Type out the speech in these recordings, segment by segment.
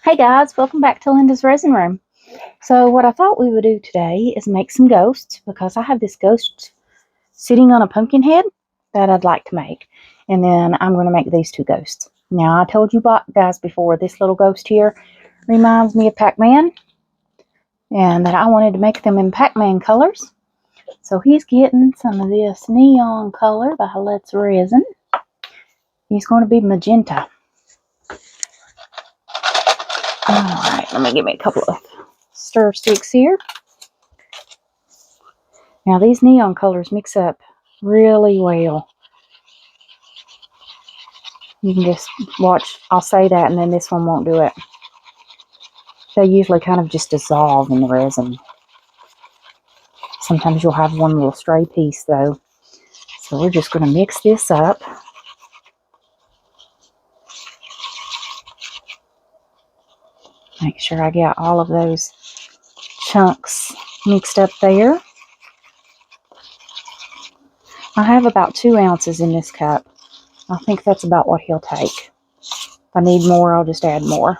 Hey guys, welcome back to Linda's Resin Room. So what I thought we would do today is make some ghosts because I have this ghost sitting on a pumpkin head that I'd like to make. And then I'm going to make these two ghosts. Now I told you guys before, this little ghost here reminds me of Pac-Man. And that I wanted to make them in Pac-Man colors. So he's getting some of this neon color by Let's Resin. He's going to be magenta. Alright, let me give me a couple of stir sticks here. Now these neon colors mix up really well. You can just watch, I'll say that and then this one won't do it. They usually kind of just dissolve in the resin. Sometimes you'll have one little stray piece though. So we're just going to mix this up. Make sure I get all of those chunks mixed up there. I have about 2 ounces in this cup. I think that's about what he'll take. If I need more, I'll just add more.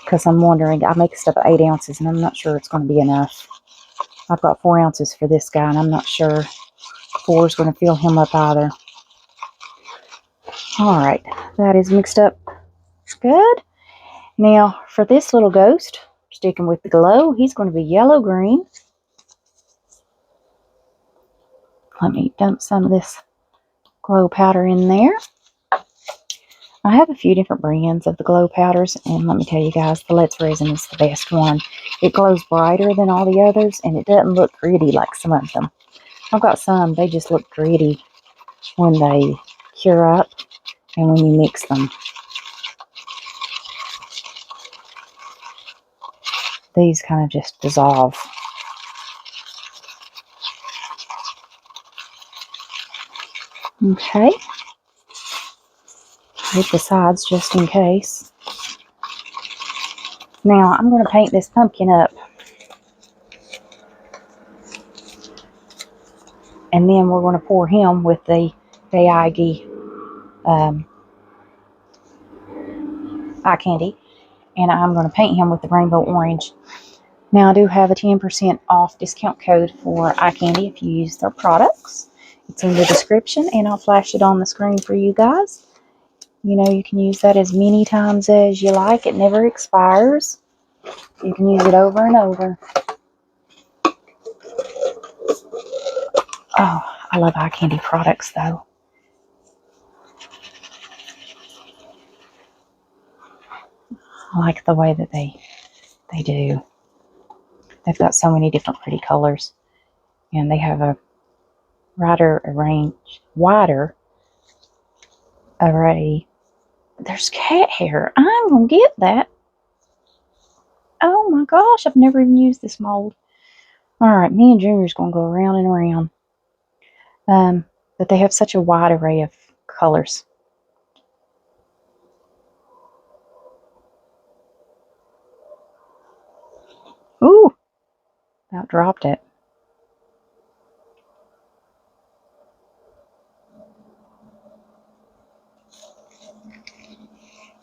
Because I'm wondering, I mixed up 8 ounces and I'm not sure it's going to be enough. I've got 4 ounces for this guy and I'm not sure 4 is going to fill him up either. Alright, that is mixed up good. Now, for this little ghost, sticking with the glow, he's going to be yellow-green. Let me dump some of this glow powder in there. I have a few different brands of the glow powders, and let me tell you guys, the Let's Resin is the best one. It glows brighter than all the others, and it doesn't look gritty like some of them. I've got some, they just look gritty when they cure up and when you mix them. These kind of just dissolve. Okay. Hit the sides just in case. Now I'm going to paint this pumpkin up. And then we're going to pour him with the Bayagi eye candy. And I'm going to paint him with the rainbow orange. Now I do have a 10% off discount code for eye candy if you use their products. It's in the description and I'll flash it on the screen for you guys. You know, you can use that as many times as you like. It never expires. You can use it over and over. Oh, I love eye candy products though. I like the way that they do. They've got so many different pretty colors. And they have a wider array. There's cat hair. I'm going to get that. Oh my gosh, I've never even used this mold. Alright, me and Junior's going to go around and around. But they have such a wide array of colors. Ooh, about dropped it.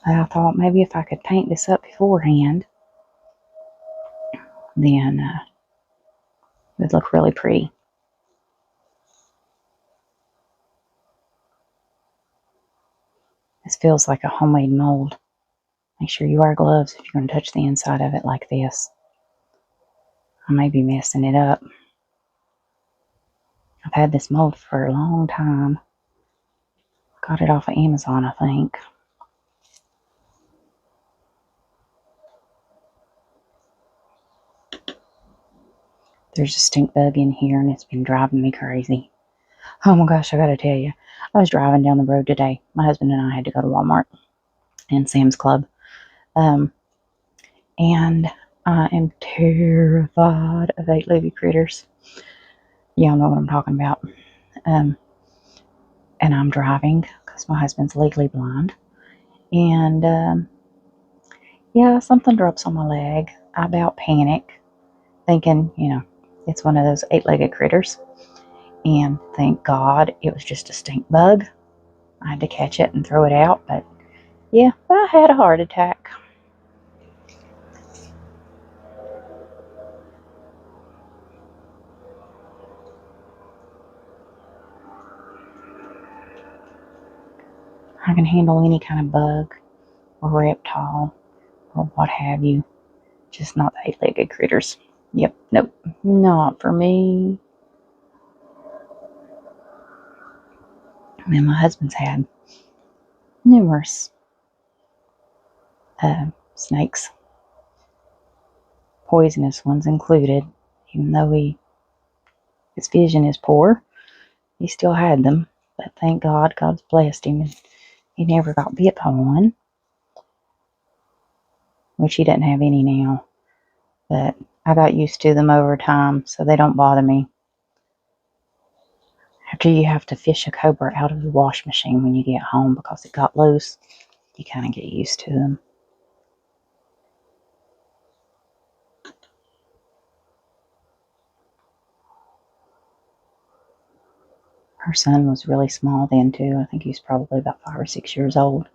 I thought maybe if I could paint this up beforehand, then it would look really pretty. This feels like a homemade mold. Make sure you wear gloves if you're going to touch the inside of it like this. I may be messing it up. I've had this mold for a long time. Got it off of Amazon, I think. There's a stink bug in here and it's been driving me crazy. Oh my gosh, I gotta tell you. I was driving down the road today. My husband and I had to go to Walmart and Sam's Club. And I am terrified of 8-legged critters. Y'all know what I'm talking about. And I'm driving because my husband's legally blind. And yeah, something drops on my leg. I about panic, thinking, you know, it's one of those 8-legged critters. And thank God it was just a stink bug. I had to catch it and throw it out, but Yeah, I had a heart attack. I can handle any kind of bug or reptile or what have you. Just not the 8-legged critters. Yep, nope, not for me. And my husband's had numerous snakes, poisonous ones included. Even though his vision is poor, he still had them. But thank God, God's blessed him, and he never got bit by one, which he doesn't have any now. But I got used to them over time, so they don't bother me. After you have to fish a cobra out of the wash machine when you get home because it got loose, you kind of get used to them. Her son was really small then too. I think he was probably about 5 or 6 years old.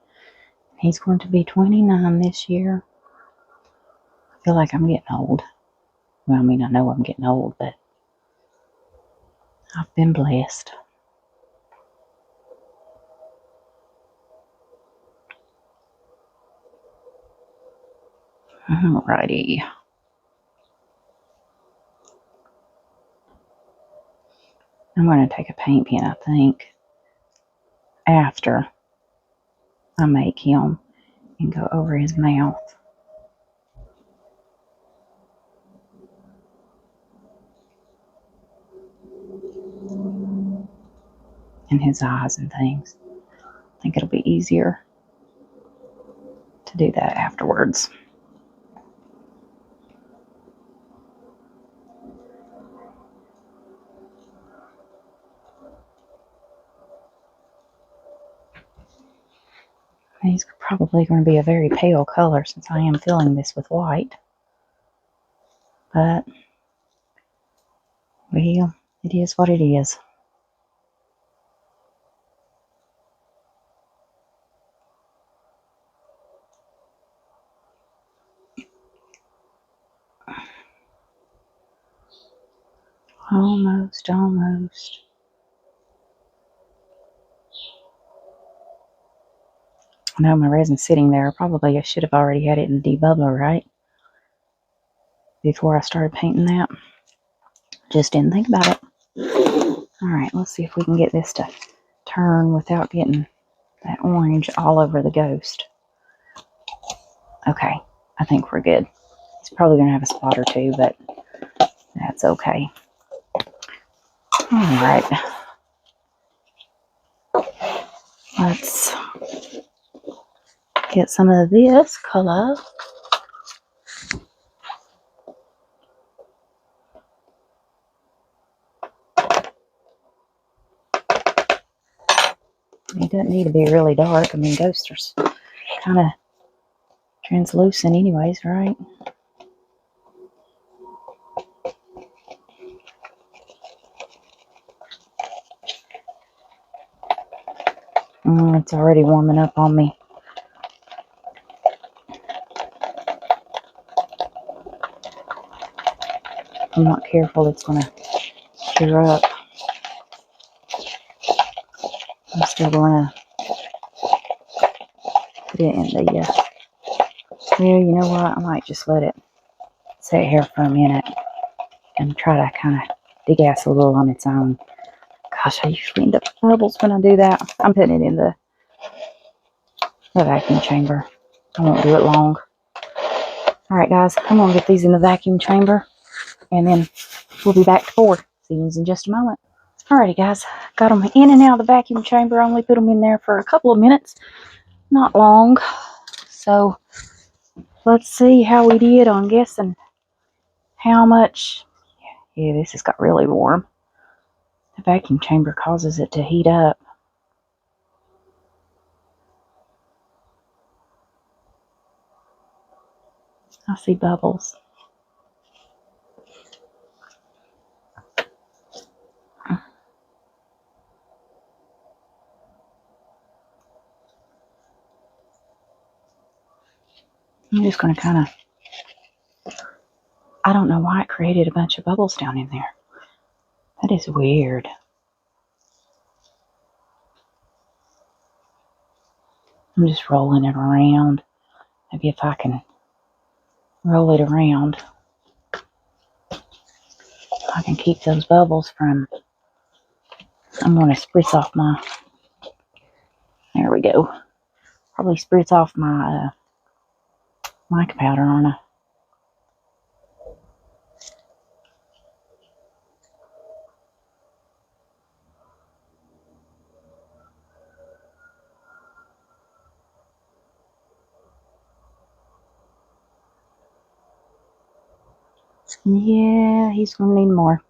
He's going to be 29 this year. I feel like I'm getting old. Well, I mean, I know I'm getting old, but I've been blessed. Alrighty. I'm going to take a paint pen, I think, after I make him and go over his mouth. And his eyes and things. I think it'll be easier to do that afterwards. He's probably going to be a very pale color since I am filling this with white. But, well, it is what it is. Almost. I know my resin's sitting there. Probably I should have already had it in the debubbler, right? Before I started painting that. Just didn't think about it. Alright, let's see if we can get this to turn without getting that orange all over the ghost. Okay, I think we're good. It's probably going to have a spot or two, but that's okay. Alright. Let's get some of this color. It doesn't need to be really dark. I mean, ghosts are kind of translucent anyways, right? It's already warming up on me. If I'm not careful, it's going to cure up. I'm still going to put it in the, well, you know what? I might just let it sit here for a minute and try to kind of degas a little on its own. Gosh, I usually end up with bubbles when I do that. I'm putting it in the vacuum chamber. I won't do it long. Alright guys, I'm going to get these in the vacuum chamber and then we'll be back to pour. See you in just a moment. Alrighty guys, got them in and out of the vacuum chamber. I only put them in there for a couple of minutes, not long. So let's see how we did on guessing how much. Yeah, this has got really warm. The vacuum chamber causes it to heat up. I see bubbles. I'm just going to kind of, I don't know why it created a bunch of bubbles down in there. That is weird. I'm just rolling it around. Maybe if I can roll it around, I can keep those bubbles from, I'm going to spritz off my, there we go. Probably spritz off my mica powder on a. Yeah, he's going to need more.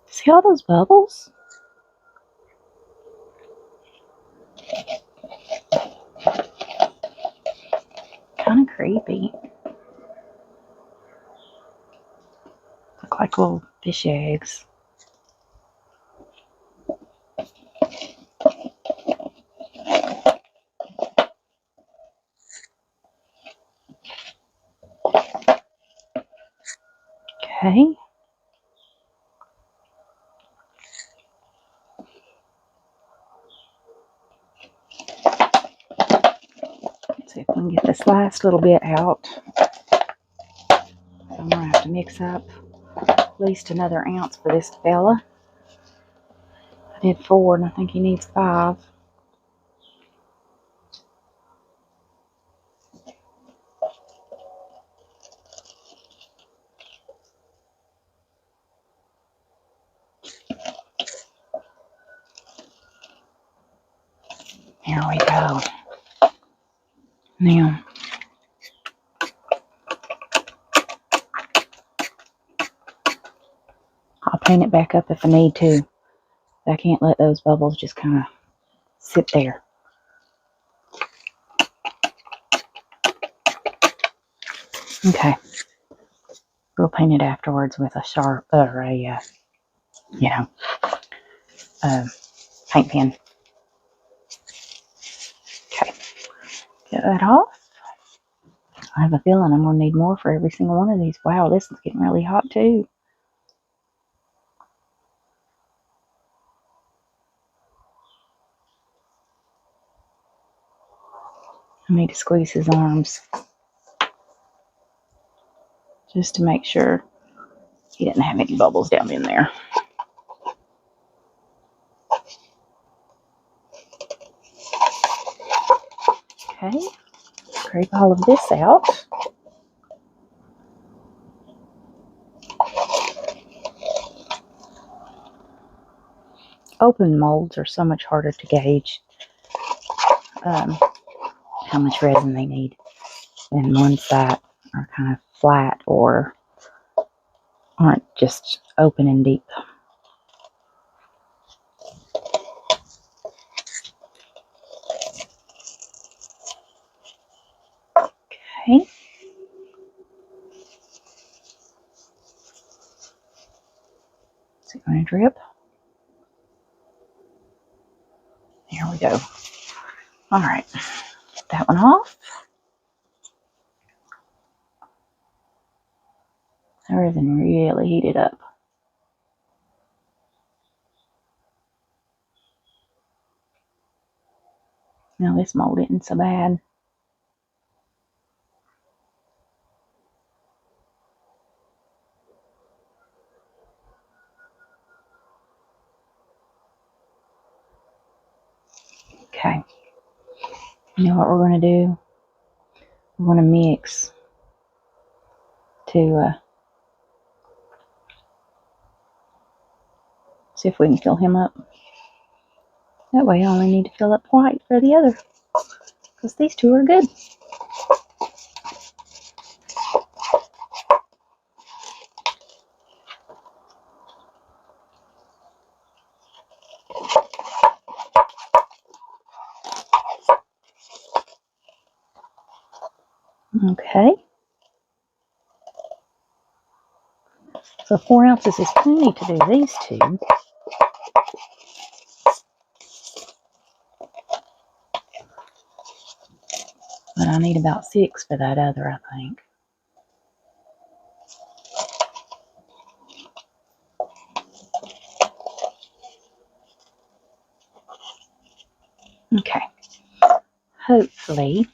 See all those bubbles? Kind of creepy. Look like little fish eggs. Okay. Let's see if we can get this last little bit out. I'm going to have to mix up at least another ounce for this fella. I did 4 and I think he needs 5. There we go. Now, I'll paint it back up if I need to. I can't let those bubbles just kind of sit there. Okay. We'll paint it afterwards with a sharp, or a, paint pen. Okay. Get that off. I have a feeling I'm going to need more for every single one of these. Wow, this is getting really hot too. I need to squeeze his arms just to make sure he didn't have any bubbles down in there. Okay, scrape all of this out. Open molds are so much harder to gauge how much resin they need than ones that are kind of flat or aren't just open and deep. Okay. Is it going to drip? There we go. All right. That one off. The resin really heated up. Now this mold isn't so bad. Okay. You know what we're going to do? We're going to mix to see if we can fill him up. That way I only need to fill up white for the other, because these two are good. Okay. So 4 ounces is plenty to do these two. But I need about 6 for that other, I think. Okay. Hopefully,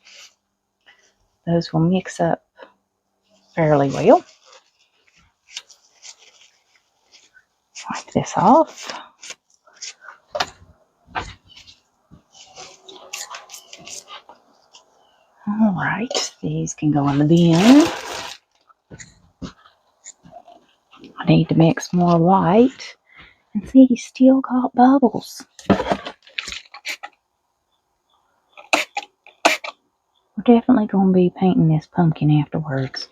those will mix up fairly well. Wipe this off. Alright, these can go in the bin. I need to mix more white. And see, he's still got bubbles. We're definitely going to be painting this pumpkin afterwards.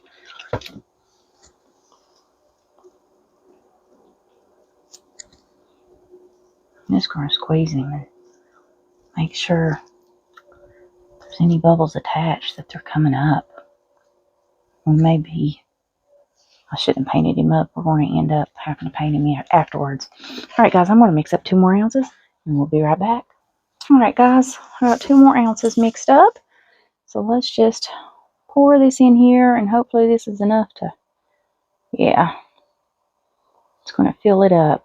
I'm just going to squeeze him and make sure if there's any bubbles attached that they're coming up. Or maybe I shouldn't have painted him up. We're going to end up having to paint him afterwards. Alright guys, I'm going to mix up 2 more ounces and we'll be right back. Alright guys, I got 2 more ounces mixed up. So let's just pour this in here and hopefully this is enough to, yeah, it's going to fill it up.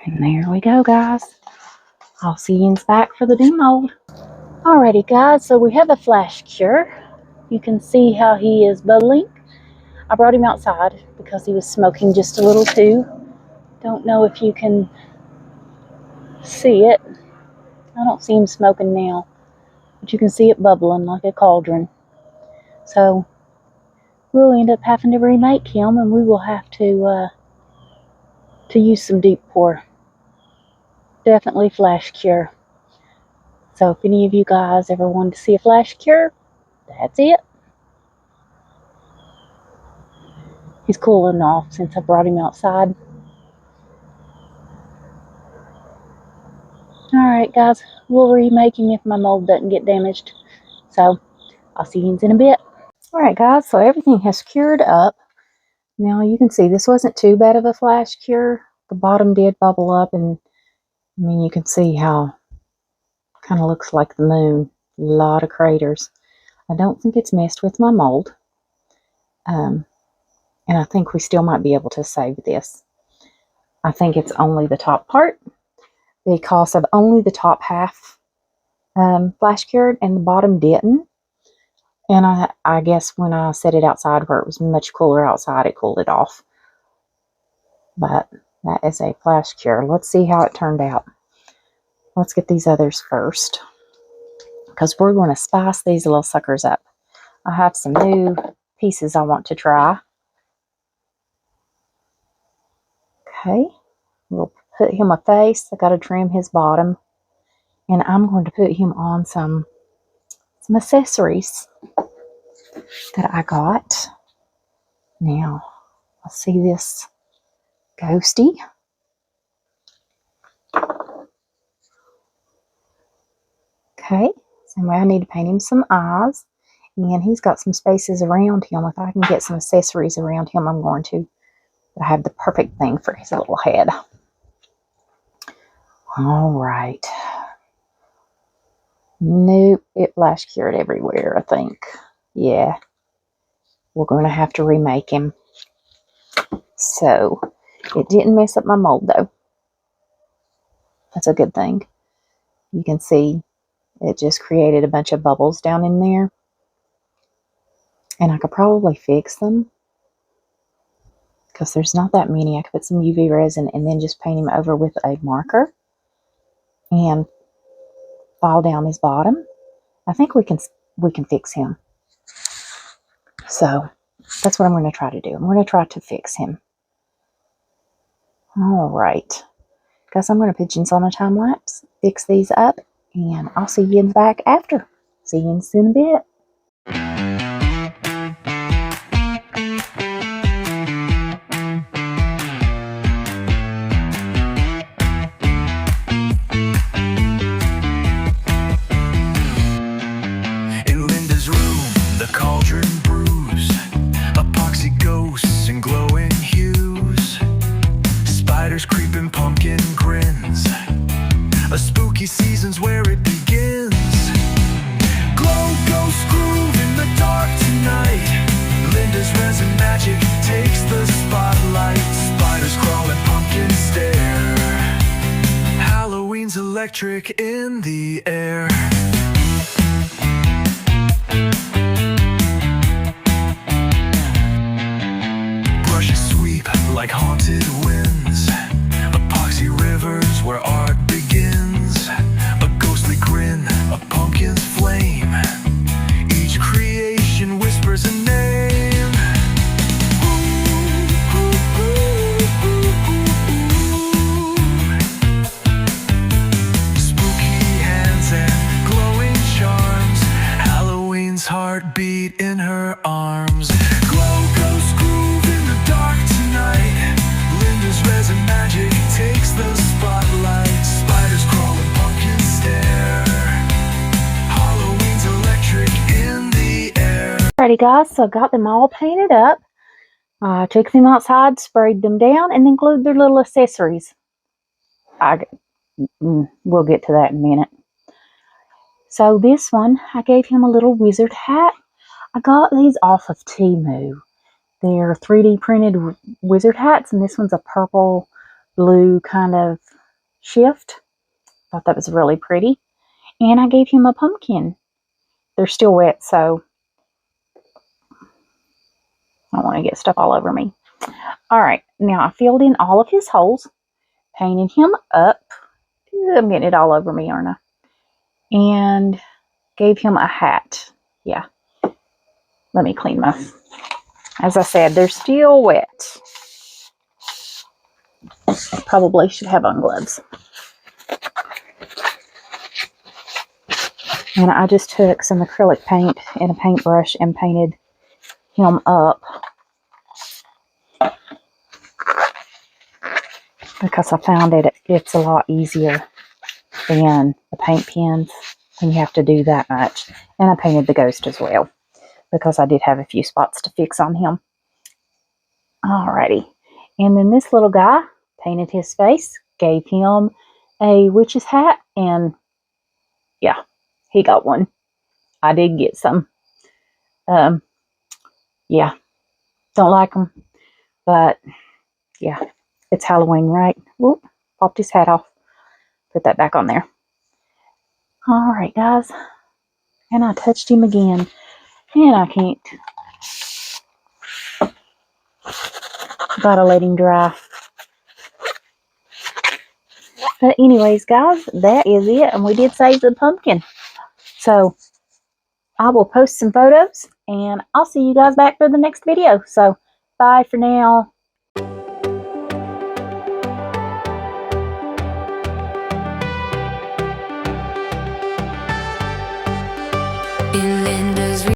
And there we go guys. I'll see you back for the demold. Alrighty guys, so we have a flash cure. You can see how he is bubbling. I brought him outside because he was smoking just a little too. Don't know if you can see it. I don't see him smoking now, but you can see it bubbling like a cauldron. So we'll end up having to remake him, and we will have to use some deep pour. Definitely flash cure. So if any of you guys ever wanted to see a flash cure, that's it. He's cooling off since I brought him outside. Alright guys, we'll remake him if my mold doesn't get damaged. So I'll see you in a bit. Alright guys, so everything has cured up. Now you can see this wasn't too bad of a flash cure. The bottom did bubble up, and I mean you can see how it kind of looks like the moon. A lot of craters. I don't think it's messed with my mold. And I think we still might be able to save this. I think it's only the top part, because of only the top half flash cured and the bottom didn't. And I guess when I set it outside where it was much cooler outside, it cooled it off. But that is a flash cure. Let's see how it turned out. Let's get these others first, because we're going to spice these little suckers up. I have some new pieces I want to try. Okay, we'll put him a face. I got to trim his bottom, and I'm going to put him on some accessories that I got. Now, let's see this ghosty. Okay, so I need to paint him some eyes, and he's got some spaces around him. If I can get some accessories around him, I'm going to. But I have the perfect thing for his little head. All right. Nope, it flash cured everywhere, I think. Yeah. We're going to have to remake him. So, it didn't mess up my mold, though. That's a good thing. You can see it just created a bunch of bubbles down in there. And I could probably fix them, because there's not that many. I could put some UV resin and then just paint him over with a marker and file down his bottom. I think we can fix him. So that's what I'm going to try to do. I'm going to try to fix him. All right. Guys, I'm going to put you on a time lapse, fix these up, and I'll see you in the back after. See you in a bit. In Linda's room, the cauldron brews, epoxy ghosts and glowing hues, spiders creeping, pumpkin grins, electric in the air. Brushes sweep like haunted winds. Epoxy rivers where art begins. A ghostly grin, a pumpkin's flame. Each creation whispers a name. Spooky hands and glowing charms. Halloween's heartbeat in her arms. Glow ghost groove in the dark tonight. Linda's resin magic takes the spotlight. Spiders crawling, pumpkins stare. Halloween's electric in the air. Alrighty guys, so I got them all painted up. I took them outside, sprayed them down, and then glued their little accessories. We'll get to that in a minute. So this one, I gave him a little wizard hat. I got these off of Temu. They're 3D printed wizard hats, and this one's a purple blue kind of shift. Thought that was really pretty. And I gave him a pumpkin. They're still wet, so I don't want to get stuff all over me. Alright, now I filled in all of his holes, painted him up. I'm getting it all over me, aren't I? And gave him a hat. Yeah. Let me clean my... As I said, they're still wet. Probably should have on gloves. And I just took some acrylic paint and a paintbrush and painted him up. Because I found it's a lot easier than the paint pens when you have to do that much. And I painted the ghost as well, because I did have a few spots to fix on him. Alrighty. And then this little guy, painted his face, gave him a witch's hat, and yeah, he got one. I did get some. Yeah, don't like them, but yeah, it's Halloween, right? Whoop, popped his hat off. Put that back on there. Alright, guys. And I touched him again. And I can't. Gotta let him dry. But anyways, guys, that is it. And we did save the pumpkin. So, I will post some photos. And I'll see you guys back for the next video. So, bye for now.